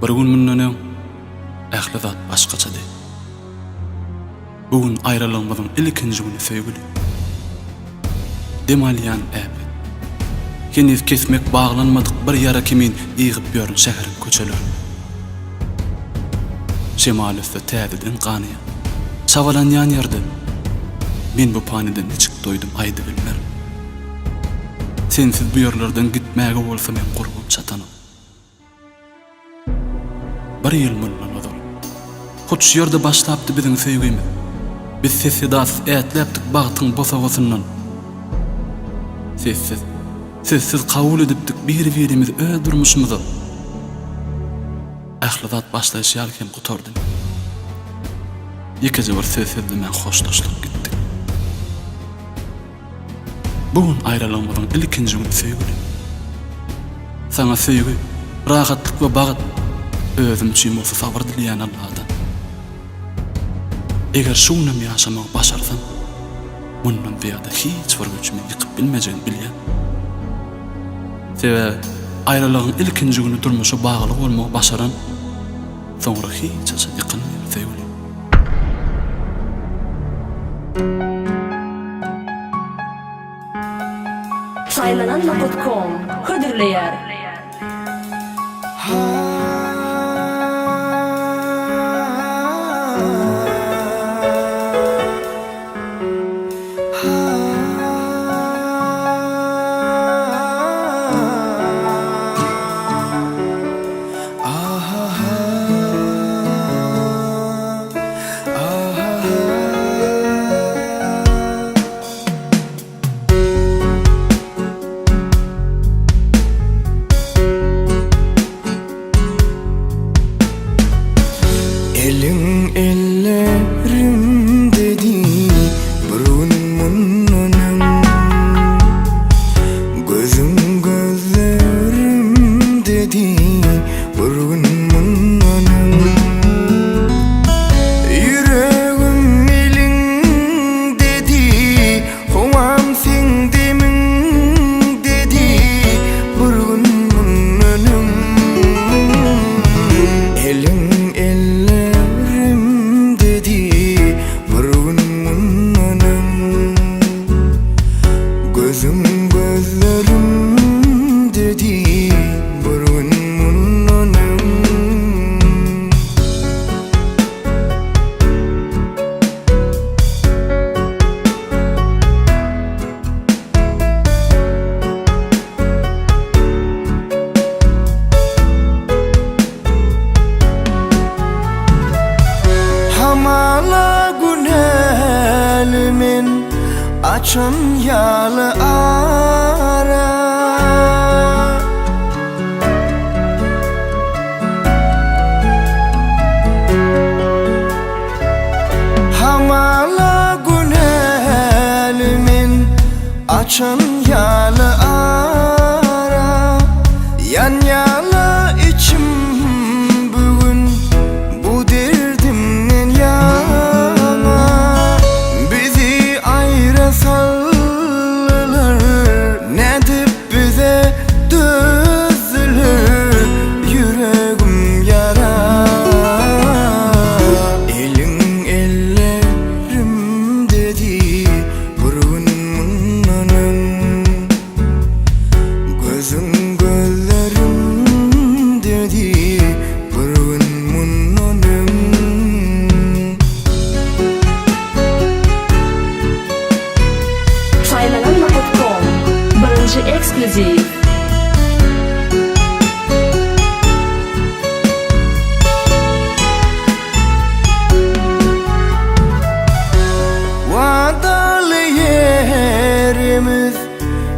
Bir gün mundan ähli zat başgaçady. Bugün aýralygymyzyň ilkinji güni söýgüli. Demalyan äbi. Henüz kesmek bağlanmadyk bir ýara kimin ýygyp ýörün şäheriň köçeleri. Şemal üstü täzeden ganyýan. Şawalanýan ýerde men bu paniden neçik doýdum aýdy bilmerim. Sensiz bu ýerlerden gitmäge bolsa men gurbum çatanam. Bir ýyl mundan ozal. Hoç ýerde başlapdy biziň söýgümiz. Biz sessiz ätläpdik bagtyň bosagosyndan. Sessiz kabul edipdik bir-birimizi öldürmüşmizi. Ähli-zat başlaýşýarken gutardym. Ýekiji bir sessiz bilen hoşlaşdyk gitdik. Bugün aýralygymyzyň ilkinji güni söýgüli. Sana söýgü, rahatlyk we bagat özüm üçin bolsa sabr dileýän Allahdan. Eger şuňam ýaşamak başarsam, mundan beýada hiç bir güçmi ýykyp bilmejegini bilýän. Sebäbi aýralygyň ilkinji güni durmuşa bagly bolmagy başaran, soňra hiç ýykynmaýar söýgüli. Saylananma.com hödürleýär. Elin ellerim dedi burun mundan, gözüm gözlerim dedi burun mundan, yüreğim elin dedi hovam sen demin dedi burun mundan. Elin gözüm gözlerim dedi burun mundan. Hamala günelimin açan yalı ara, hamala günelimin açan yalı ara, yan yalı içim bugün bu derdimden yana. Bizi aýrasalar nedip bize dözülür yüreğim yara. Elin ellerim dedi burun mundan, gözüm gözlerim dedi burun mundan. Saylananma.com birinji ekskluziv. Wadaly yerimiz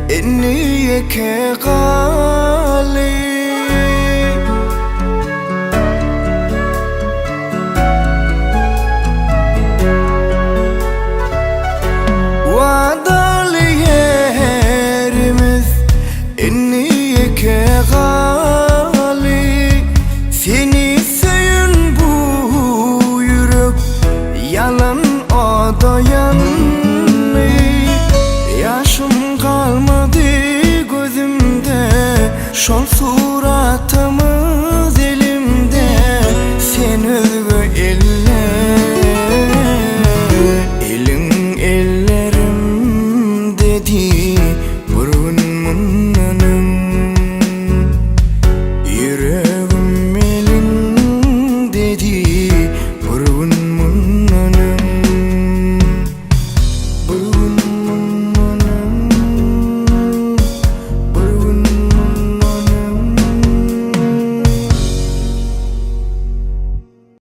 enniyeke gali, wadaly yerimiz enniyeke gali, seni